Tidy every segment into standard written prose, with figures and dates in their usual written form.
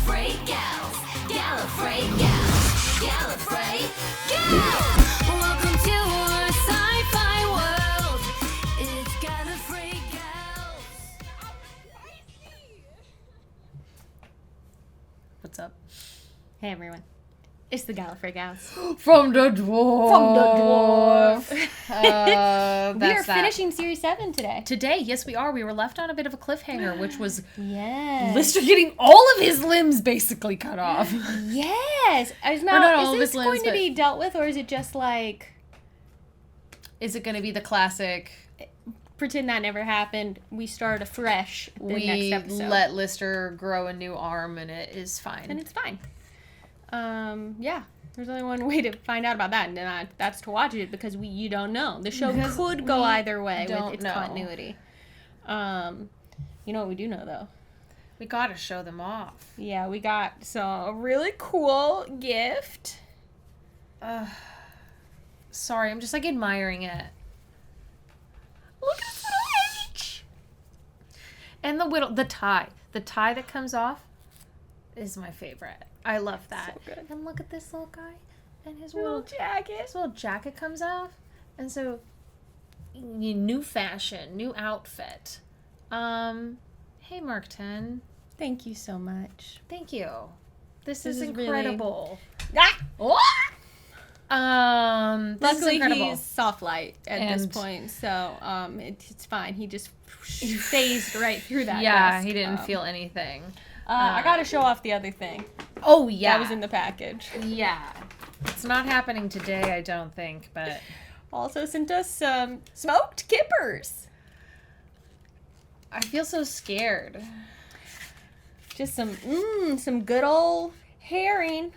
Gallifrey gals. Gallifrey gals. Gallifrey gals. Welcome to our sci-fi world. It's Gallifrey gals. What's up? Hey everyone, it's the Gallifrey Gals. From the Dwarf. We are finishing Series 7 today. Today, yes we are. We were left on a bit of a cliffhanger, which was Yes. Lister getting all of his limbs basically cut off. Yes. Is this going to be dealt with, or is it just like... Is it going to be the classic... Pretend that never happened. We start afresh the next episode. We let Lister grow a new arm and it is fine. And it's fine. Yeah. There's only one way to find out about that, and that's to watch it, because you don't know. The show could go either way with its continuity. You know what we do know, though? We gotta show them off. Yeah, we got a really cool gift. Sorry, I'm just like admiring it. Look at this little H! And the tie. The tie that comes off is my favorite. I love that. So good. And look at this little guy and his Little jacket. His little jacket comes off. And so, new fashion, new outfit. Hey, Mark 10. Thank you so much. Thank you. This is really- incredible. Ah! This is Luckily, incredible. he's soft light at this point, so it's fine. He just phased right through that. Yeah, desk. he didn't feel anything. I gotta show off the other thing. Oh, yeah. That was in the package. Yeah. It's not happening today, I don't think, but... Also sent us some smoked kippers. I feel so scared. Just some good old herring.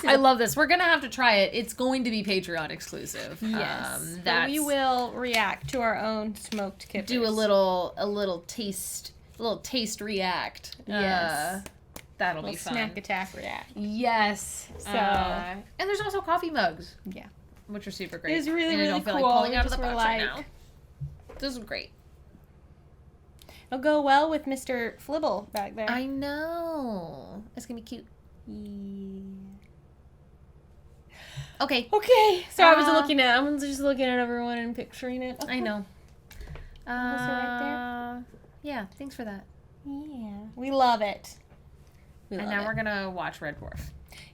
I love this. We're going to have to try it. It's going to be Patreon exclusive. Yes. So we will react to our own smoked kippers. Do a little taste react. Yes. That'll be fun. Snack attack react. Yes. So and there's also coffee mugs. Yeah. Which are super great. It's really, and I really don't feel cool. like pulling We out of the just box were right like- now. This is great. It'll go well with Mr. Flibble back there. I know. It's going to be cute. Okay. Okay. So I was just looking at everyone and picturing it. I know. Also right Yeah, thanks for that. Yeah. We love it. And now we're going to watch Red Dwarf.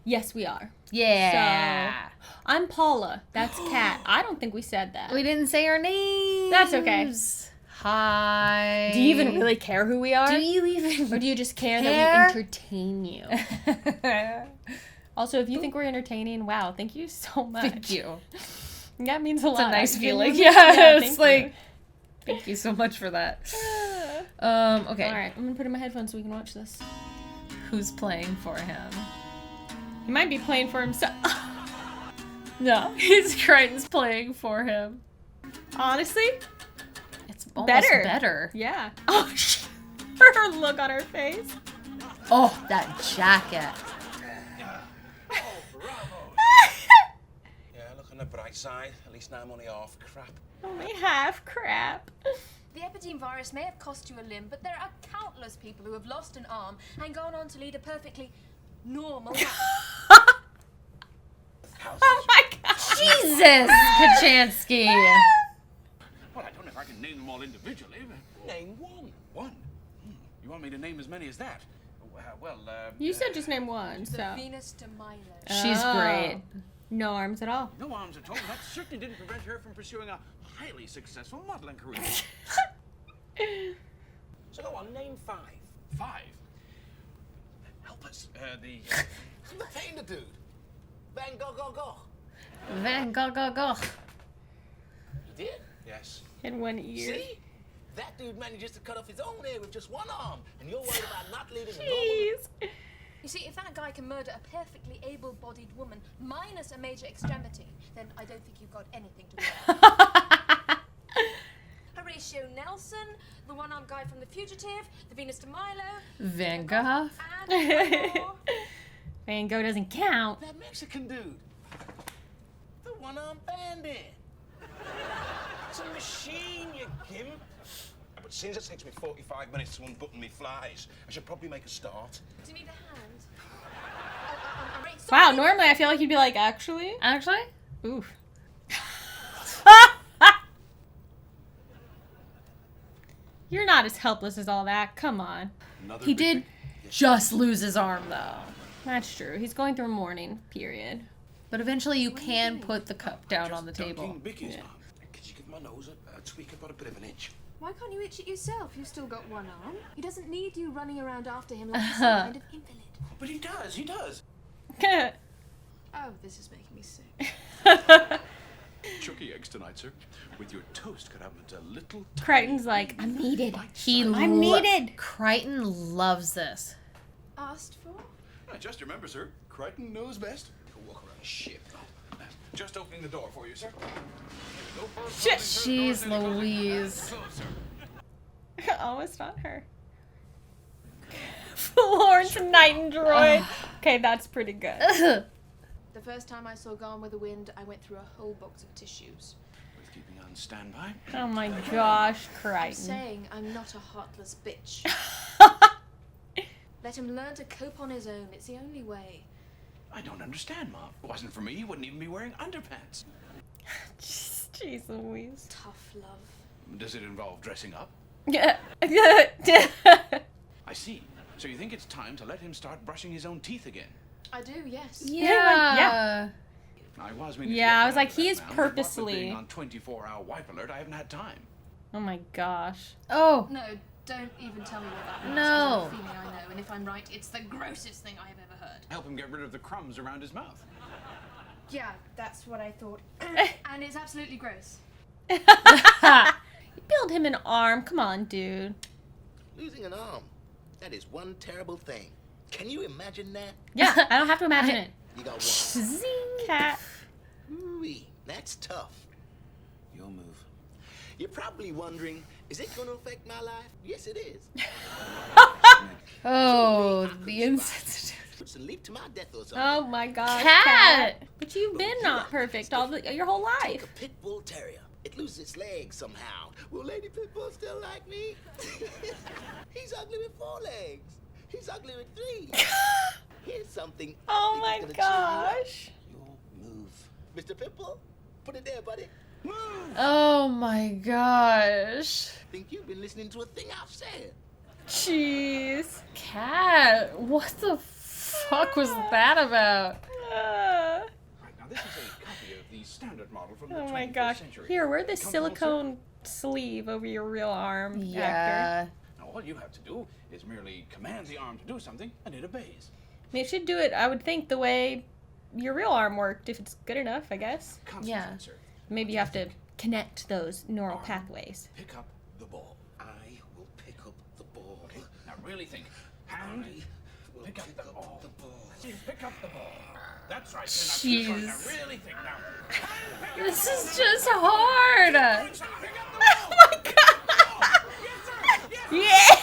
Yes, we are. Yeah. So, I'm Paula. That's Kat. I don't think we said that. We didn't say our names. That's okay. Hi. Do you even really care who we are? Do you even? Or do you just care that we entertain you? Also, if you think we're entertaining, wow, thank you so much. Thank you. That means a lot. It's a nice feeling. Yeah, It's like, thank you so much for that. Okay. All right, I'm gonna put in my headphones so we can watch this. Who's playing for him? He might be playing for himself. No, his Crichton's playing for him. Honestly, It's almost better. yeah. Oh, her look on her face. Oh, that jacket. Oh, bravo! Yeah, look on the bright side. At least now I'm only half crap. Only half crap. The epideme virus may have cost you a limb, but there are countless people who have lost an arm and gone on to lead a perfectly normal life. Oh my god. Jesus, Kachansky. Well, I don't know if I can name them all individually. But... Name one. One? You want me to name as many as that? You said just name one, The so. Venus de Milo. She's great. No arms at all. No arms at all. That certainly didn't prevent her from pursuing a highly successful modeling career. So go on, name five. Five? Help us. The painter dude. Van Gogh. Van Gogh. You did? Yes. In one ear. See? That dude manages to cut off his own ear with just one arm, and you're worried about not leading a normal... Jeez. You see, if that guy can murder a perfectly able-bodied woman minus a major extremity, then I don't think you've got anything to worry about. Horatio Nelson, the one-armed guy from The Fugitive, the Venus de Milo, Van Gogh. and one more. Van Gogh doesn't count. That Mexican dude. The one-armed bandit. It's a machine, you gimp. but since it takes me 45 minutes to unbutton me flies, I should probably make a start. Do you need a hand? I'm very Wow, sorry. normally I feel like you'd be like, actually? Actually? Oof. You're not as helpless as all that. Come on. Another He big did just lose his arm, though. That's true. He's going through a mourning period. But eventually you can put the cup down on the table. Dunking Bicky's Yeah. arm. Could you give my nose a tweak? I've got a bit of an itch. Why can't you itch it yourself? You've still got one arm. He doesn't need you running around after him like some kind of invalid. But he does. Oh, this is making me sick. Chucky eggs tonight, sir. With your toast cut out into little Crichton's like, I'm needed. I'm needed. Crichton loves this. Asked for? Just remember, sir, Crichton knows best. Go walk around the ship. Just opening the door for you, sir. Shit. Jeez Louise. Almost on her. Florence Nightingale. Okay, that's pretty good. The first time I saw Gone with the Wind, I went through a whole box of tissues. With keeping on standby. Oh my gosh, I'm Crichton. saying I'm not a heartless bitch. Let him learn to cope on his own. It's the only way. I don't understand, Mom. If it wasn't for me, you wouldn't even be wearing underpants. Jeez Louise. Tough love. Does it involve dressing up? Yeah. I see. So you think it's time to let him start brushing his own teeth again? I do, yes. Yeah. I was meaning to Yeah, get I was round like, to he that is now, but what with purposely- being on 24-hour wipe alert, I haven't had time. Oh my gosh. Oh, No, don't even tell me what that means. 'Cause No. I have a feeling I know, and if I'm right, it's the grossest thing I have ever heard. Help him get rid of the crumbs around his mouth. Yeah, that's what I thought. And it's absolutely gross. You build him an arm. Come on, dude. Losing an arm. That is one terrible thing. Can you imagine that? Yeah, I don't have to imagine it. You got one. zing. Cat. Ooh-wee, that's tough. Your move. You're probably wondering, is it going to affect my life? Yes, it is. Oh, the insensitive. It's a leap to my death or something. Oh my gosh, Cat. But you've been not perfect your whole Take life. a pit bull terrier. It loses its legs somehow. Will Lady Pitbull still like me? He's ugly with 4 legs. He's ugly with 3. Here's something. I Oh think my is gonna cheer you up. gosh. Your move. Mr. Pitbull, put it there, buddy. Move! Oh my gosh. Think you've been listening to a thing I've said. Jeez. Cat, what the fuck was that about? Right, now this is a copy of the standard model from the Oh my 21st gosh. century. Here, wear this Comfortable, sir? silicone sleeve over your real arm, actor. Yeah. Now all you have to do is merely command the arm to do something, and it obeys. I mean, it should do it, I would think, the way your real arm worked, if it's good enough, I guess. Concentrate, Yeah. sir. Maybe you have to connect those neural pathways. Pick up the ball. I will pick up the ball. Okay, now really think. Hand, Will pick up the ball. the ball. Pick up the ball. That's right. Then now, Jeez. really think now. This is just hard. Oh my god! Yeah!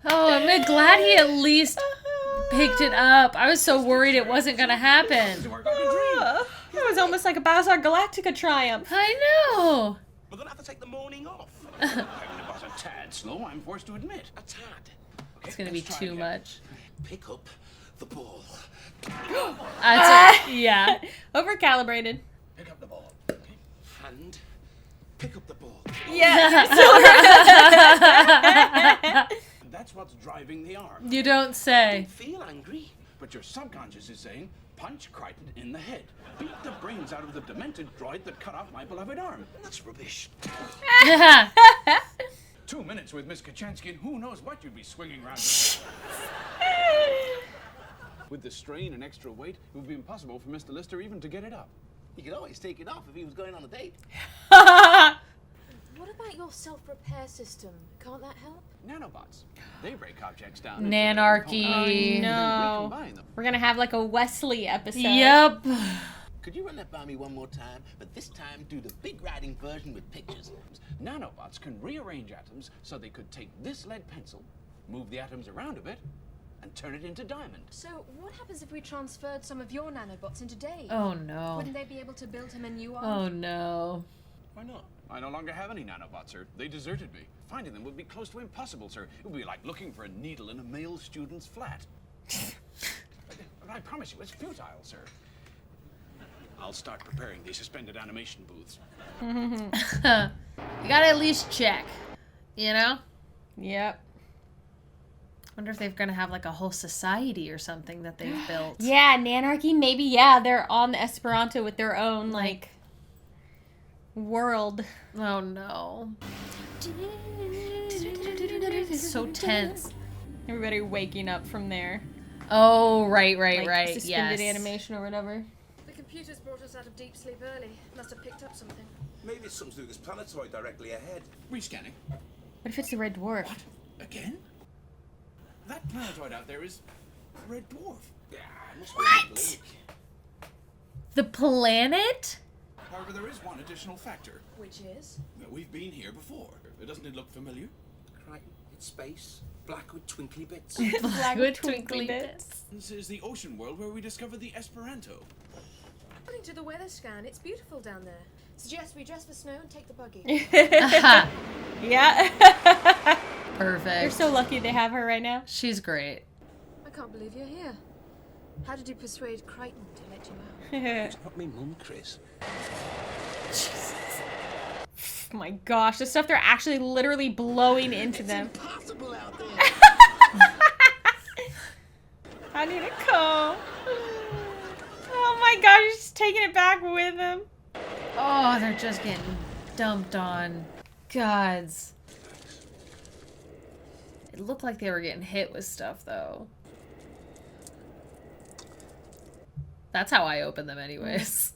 Oh, I'm glad he at least picked it up. I was so worried it wasn't gonna happen. It was almost like a Battlestar Galactica triumph. I know. We're gonna have to take the morning off. It was a tad slow, I'm forced to admit. A tad. Okay, It's gonna be let's try too again. much. Pick up the ball. Yeah. Overcalibrated. Pick up the ball. Okay. Hand, pick up the ball. Yeah. And that's what's driving the arm. You don't say. Feel angry. But your subconscious is saying, punch Crichton in the head. Beat the brains out of the demented droid that cut off my beloved arm. That's rubbish. 2 minutes with Miss Kachansky, and who knows what you'd be swinging around. With the strain and extra weight, it would be impossible for Mr. Lister even to get it up. He could always take it off if he was going on a date. What about your self-repair system? Can't that help? Nanobots. They break objects down. into Nanarchy. their components, No. and then recombine them. We're gonna have like a Wesley episode. Yep. Could you run that by me one more time? But this time, do the big writing version with pictures. Nanobots can rearrange atoms so they could take this lead pencil, move the atoms around a bit, and turn it into diamond. So, what happens if we transferred some of your nanobots into Dave? Oh no. Wouldn't they be able to build him a new arm? Oh no. Why not? I no longer have any nanobots, sir. They deserted me. Finding them would be close to impossible, sir. It would be like looking for a needle in a male student's flat. I promise you, it's futile, sir. I'll start preparing the suspended animation booths. You gotta at least check, you know? Yep. Wonder if they're gonna have like a whole society or something that they've built. Yeah, Nanarchy, maybe, yeah, they're on the Esperanto with their own, like world. Oh no. It's so tense. Everybody waking up from there. Oh, right, Like, suspended yes. animation or whatever. The computers brought us out of deep sleep early. Must have picked up something. Maybe it's something to do with this planetoid directly ahead. Rescanning. What if it's the Red Dwarf? Again? That planetoid out there is Red Dwarf. Yeah, it must What? be bleak. The planet? However, there is one additional factor. Which is? We've been here before. Doesn't it look familiar? Right, it's space. Black with twinkly bits. Black with twinkly bits. This is the ocean world where we discovered the Esperanto. According to the weather scan, it's beautiful down there. Suggest we dress for snow and take the buggy. Yeah. Perfect. They're so lucky they have her right now. She's great. I can't believe you're here. How did you persuade Crichton to let you out? It's not me mum, Chris. Oh my gosh, the stuff they're actually literally blowing into them. Impossible out there. I need a comb. Oh my gosh, he's just taking it back with him. Oh, they're just getting dumped on. Gods. It looked like they were getting hit with stuff, though. That's how I open them anyways.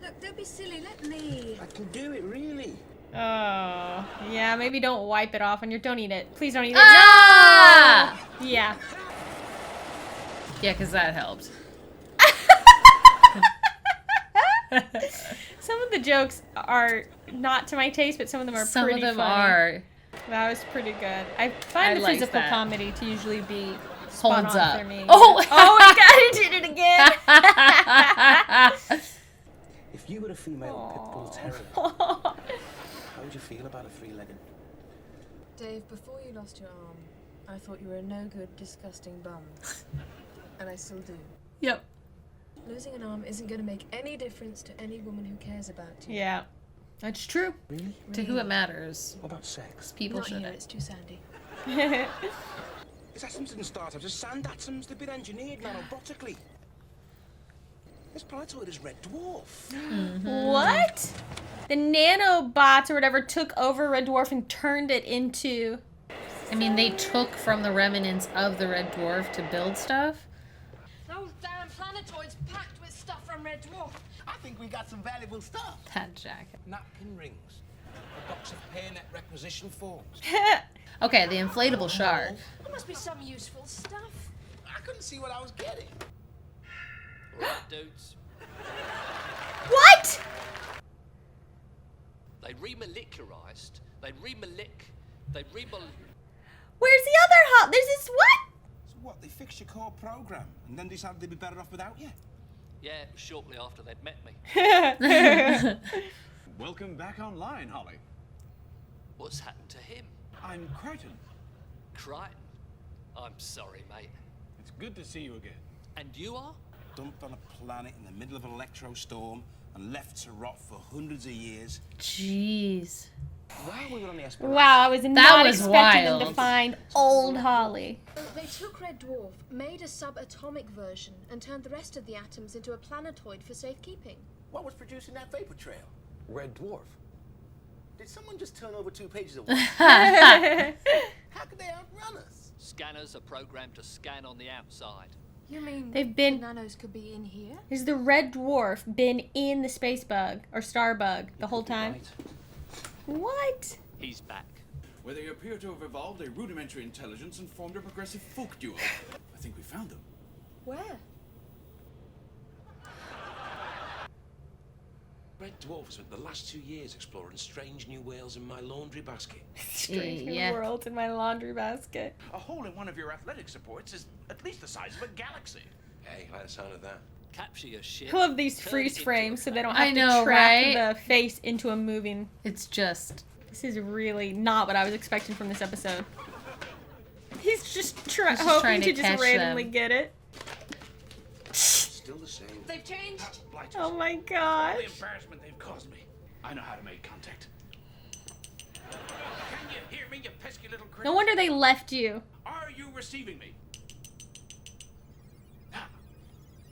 Look, don't be silly. Let me. I can do it, really. Oh, yeah, maybe don't wipe it off on your... Don't eat it. Please don't eat it. Ah! No! Yeah. Yeah, because that helped. Some of the jokes are not to my taste, but some of them are Some pretty of them funny. are. That was pretty good. I find I the like physical that. comedy to usually be spot Holds on up. for me. Oh! Oh my god, he did it again! If you were a female pit bull terrier, Oh. how would you feel about a three-legged? Dave, before you lost your arm, I thought you were a no-good, disgusting bum. And I still do. Yep. Losing an arm isn't going to make any difference to any woman who cares about you. Yeah, that's true. Really? To who it matters. What about sex? People Not here, shouldn't. it's too sandy. His atoms didn't start out as sand atoms. They've been engineered nanobotically. This planetoid is Red Dwarf. What? The nanobots or whatever took over Red Dwarf and turned it into... I mean, they took from the remnants of the Red Dwarf to build stuff. Those damn planetoids packed with stuff from Red Dwarf. I think we got some valuable stuff. That jacket. Napkin rings. A box of hairnet requisition forms. Okay, the inflatable shark. There must be some useful stuff. I couldn't see what I was getting. Right, dudes. What? They remolecularized. They Where's the other There's this what? So what, they fixed your core program and then decided they'd be better off without you? Yeah, it was shortly after they'd met me. Welcome back online, Holly. What's happened to him? I'm Crichton. Crichton? I'm sorry, mate. It's good to see you again. And you are? Dumped on a planet in the middle of an electro storm and left to rot for hundreds of years. Jeez. While we were on the Esperanto, Wow, I was not was expecting them to wild. find old Holly. They took Red Dwarf, made a subatomic version, and turned the rest of the atoms into a planetoid for safekeeping. what was producing that vapor trail? Red Dwarf. Did someone just turn over 2 pages of work? How could they outrun us? Scanners are programmed to scan on the outside. You mean They've been- the nanos could be in here? Has the Red Dwarf been in the space bug or star bug the whole time? Right. What? He's back. Where they appear to have evolved a rudimentary intelligence and formed a progressive folk duo. I think we found them. Where? Red Dwarf has spent the last 2 years exploring strange new whales in my laundry basket. Strange new Yeah. world in my laundry basket. A hole in one of your athletic supports is at least the size of a galaxy. Hey, I like the sound of that. Capture your shit. I love these turn it freeze into a frames so they don't I have know, to track right? the face into a moving. It's just... This is really not what I was expecting from this episode. He's just, He's just hoping trying to to catch just randomly them. get it. Still the same. They've changed. Blighters. Oh my All the gosh. embarrassment they've caused me. I know how to make contact. Can you hear me, you pesky little critter? No wonder they left you. Are you receiving me? Ah,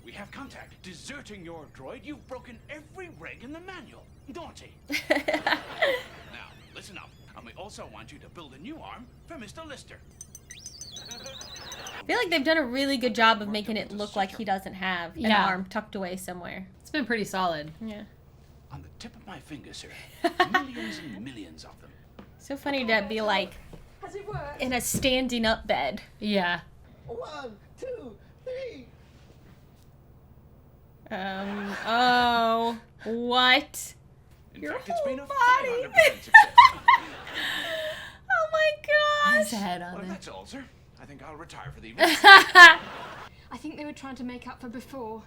we have contact. Deserting your droid, you've broken every reg in the manual. Naughty. Now, listen up. And we also want you to build a new arm for Mr. Lister. I feel like they've done a really good job of making it look like he doesn't have an Yeah. arm tucked away somewhere. It's been pretty solid. Yeah. On the tip of my finger, sir. Millions and millions of them. So funny to be like Has it worked? in a standing up bed. Yeah. 1, 2, 3. Oh. What? In Your fact, it's been a whole body. 500% success. Oh my His gosh. head Well, on it. that's all, sir. I think I'll retire for the evening. I think they were trying to make up for before.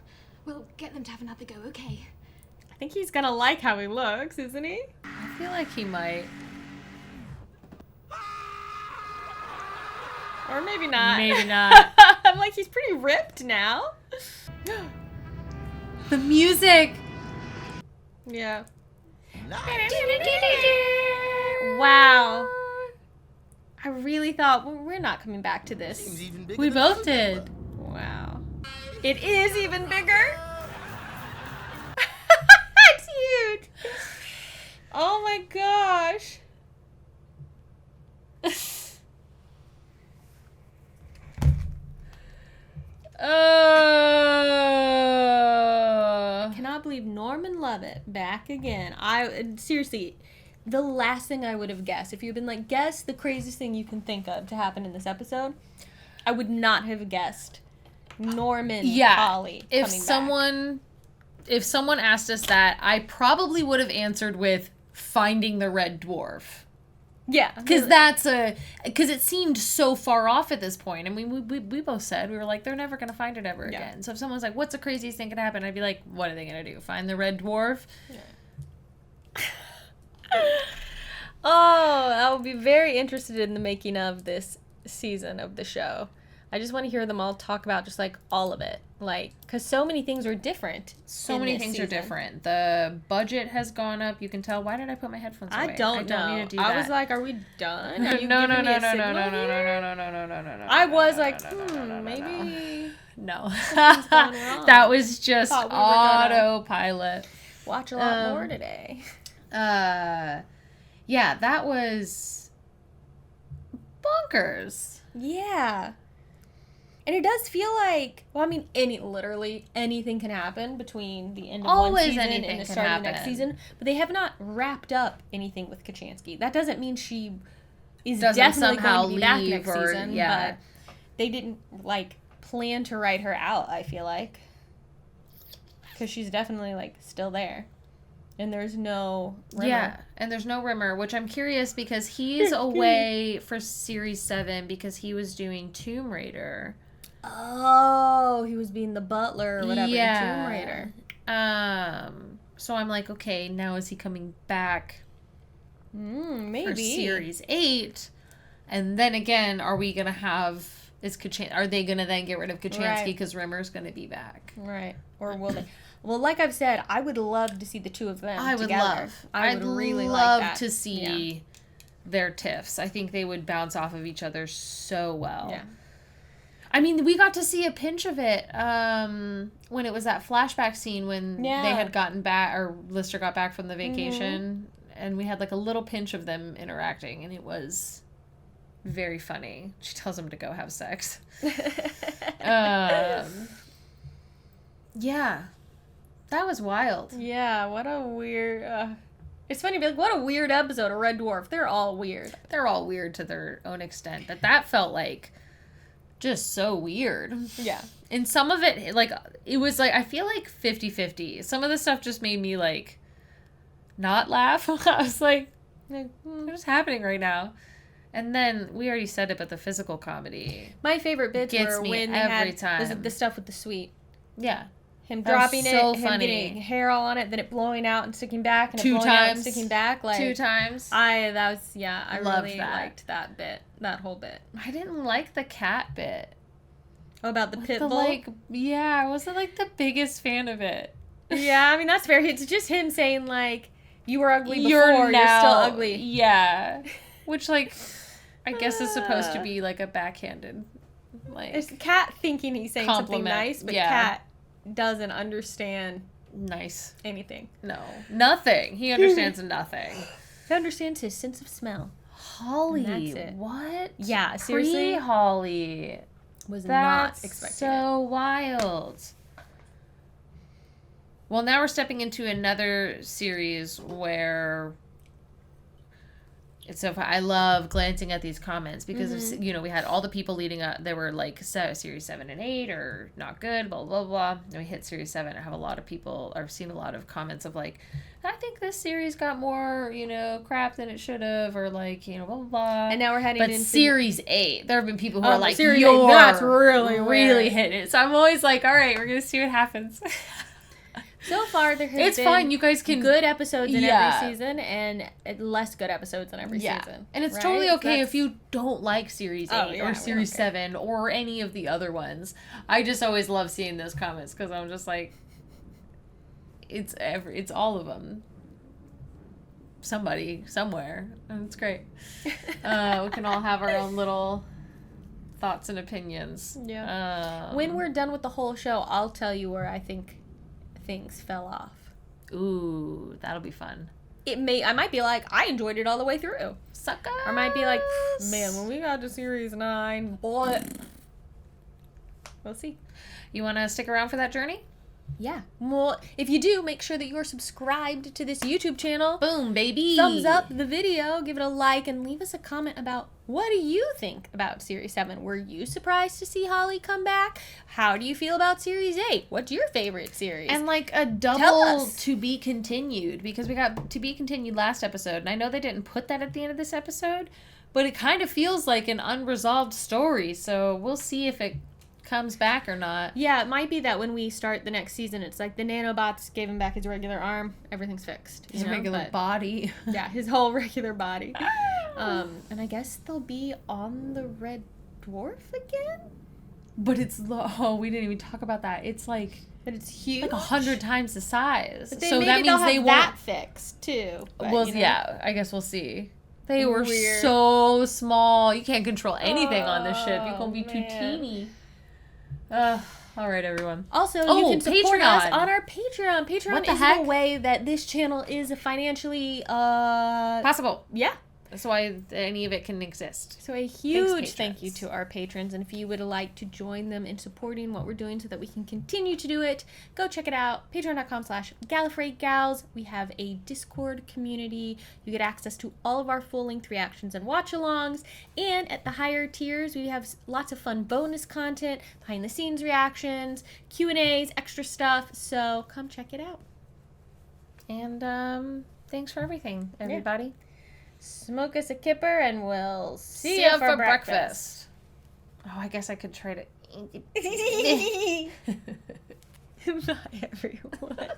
We'll get them to have another go, okay? I think he's gonna like how he looks, isn't he? I feel like he might. Or maybe not. Maybe not. I'm like, he's pretty ripped now. The music! Yeah. Nice. Wow. I really thought, well, we're not coming back to this. Seems even bigger We than both Alabama. did. Wow. It is even bigger. It's huge. Oh my gosh. Cannot believe Norman Lovett back again. Seriously, the last thing I would have guessed, if you'd been like, guess the craziest thing you can think of to happen in this episode, I would not have guessed Norman Ollie If coming someone asked us that, I probably would have answered with finding the red dwarf. Yeah. Because it seemed so far off at this point. I mean, we both said, we were like, they're never going to find it ever Yeah. again. So if someone's like, what's the craziest thing could happen? I'd be like, what are they going to do? Find the red dwarf? Oh, I will be very interested in the making of this season of the show. I just want to hear them all talk about just like all of it. Like, because so many things are different. So in many this things are season. different. The budget has gone up. You can tell. Why did I put my headphones away? I don't know. need to do I that. was like, are we done? Are you no, giving me a no, signal here? no. I was like, maybe No. something's going wrong. That was just Thought we were gonna- autopilot. watch a lot more today. Yeah, that was bonkers. Yeah. And it does feel like, well, I mean, literally anything can happen between the end of one Always season anything and the can start of the next happen. season. But they have not wrapped up anything with Kachansky. That doesn't mean she is Doesn't definitely somehow going to be back leave next or- season. yeah. But they didn't, like, plan to write her out, I feel like. Because she's definitely, like, still there. And there's no Rimmer. Yeah, and there's no Rimmer, which I'm curious because he's away for Series 7 because he was doing Tomb Raider. Oh, he was being the butler or whatever in Tomb Raider. So I'm like, okay, now is he coming back Maybe. for Series 8? And then again, are we gonna have are they gonna then get rid of Kachansky Right. because Rimmer's gonna be back? Right. Or will they? Well, like I've said, I would love to see the two of them I would together. love. I would really love like that. to see their tiffs. I think they would bounce off of each other so well. Yeah. I mean, we got to see a pinch of it when it was that flashback scene when they had gotten back, or Lister got back from the vacation, and we had like a little pinch of them interacting, and it was very funny. She tells him to go have sex. Yeah. That was wild. Yeah, what a weird... it's funny to be like, what a weird episode of Red Dwarf. They're all weird. They're all weird to their own extent, but that felt like just so weird. Yeah. And some of it, like, it was like, I feel like 50-50. Some of the stuff just made me, like, not laugh. I was like, what is happening right now? And then, we already said it, but the physical comedy. My favorite bits Gets were me when they every had time. the stuff with the sweet. Yeah. Him That was dropping so it, him funny. getting hair all on it, then it blowing out and sticking back, and it 2 blowing out and times. sticking back. Like 2 times. I Loved really that. liked that bit, that whole bit. I didn't like the cat bit. Oh, about the pit The, bull. like, yeah, I wasn't like the biggest fan of it. Yeah, I mean that's fair. It's just him saying like, "You were ugly before, you're still ugly." Yeah, which like, I guess is supposed to be like a backhanded, like It's Kat thinking he's saying something compliment. nice, but Yeah. Kat doesn't understand nice. anything. No, nothing. He understands nothing. He understands his sense of smell. Holly, And that's it. what? Yeah, seriously? Holly. Was That's not expecting so wild. Well, now we're stepping into another series where it's so fun. I love glancing at these comments because of, we had all the people leading up. They were like series 7 and 8 are not good, blah blah blah. And we hit series 7. I have a lot of people. I've seen a lot of comments of like, I think this series got more crap than it should have, or like blah blah blah. And now we're heading But into series 8, there have been people who are like, series you're 8, that's really really rare. hitting it. So I'm always like, all right, we're gonna see what happens. So far, there has It's been fine. You guys can good episodes in Yeah. every season and less good episodes in every season. And it's right? totally okay That's- if you don't like Series 8 Oh, yeah, we or don't Series care. 7 or any of the other ones. I just always love seeing those comments because I'm just like, it's all of them. Somebody, somewhere. And it's great. We can all have our own little thoughts and opinions. Yeah. When we're done with the whole show, I'll tell you where I think things fell off. Ooh, that'll be fun. I might be like, I enjoyed it all the way through. Sucker. Or I might be like, man, when we got to series 9, boy. We'll see. You want to stick around for that journey? Yeah. Well, if you do, make sure that you're subscribed to this YouTube channel. Boom, baby. Thumbs up the video, give it a like, and leave us a comment about what do you think about Series 7? Were you surprised to see Holly come back? How do you feel about Series 8? What's your favorite series? And like a Tell double us. to be continued, because we got to be continued last episode, and I know they didn't put that at the end of this episode, but it kind of feels like an unresolved story, so we'll see if it comes back or not. Yeah, it might be that when we start the next season, it's like the nanobots gave him back his regular arm, everything's fixed. His regular body. Yeah, his whole regular body. And I guess they'll be on the Red Dwarf again? But it's, we didn't even talk about that. It's like, But it's huge. like 100 times the size. But So maybe that means they'll they have won't. that fixed, too. But, Well, you know. yeah, I guess we'll see. They were Weird. so small. You can't control anything on this ship. You can be too man. teeny. All right, everyone. Also, Oh, you can support us Patreon. on our Patreon. Patreon What the is heck? the way that this channel is financially, Possible. yeah. That's why any of it can exist. So a huge patrons. thank you to our patrons. And if you would like to join them in supporting what we're doing so that we can continue to do it, go check it out. Patreon.com/Gallifrey Gals. We have a Discord community. You get access to all of our full-length reactions and watch-alongs. And at the higher tiers, we have lots of fun bonus content, behind-the-scenes reactions, Q&As, extra stuff. So come check it out. And thanks for everything, everybody. Smoke us a kipper and we'll see ya you for breakfast. Oh, I guess I could try to. Bye, everyone.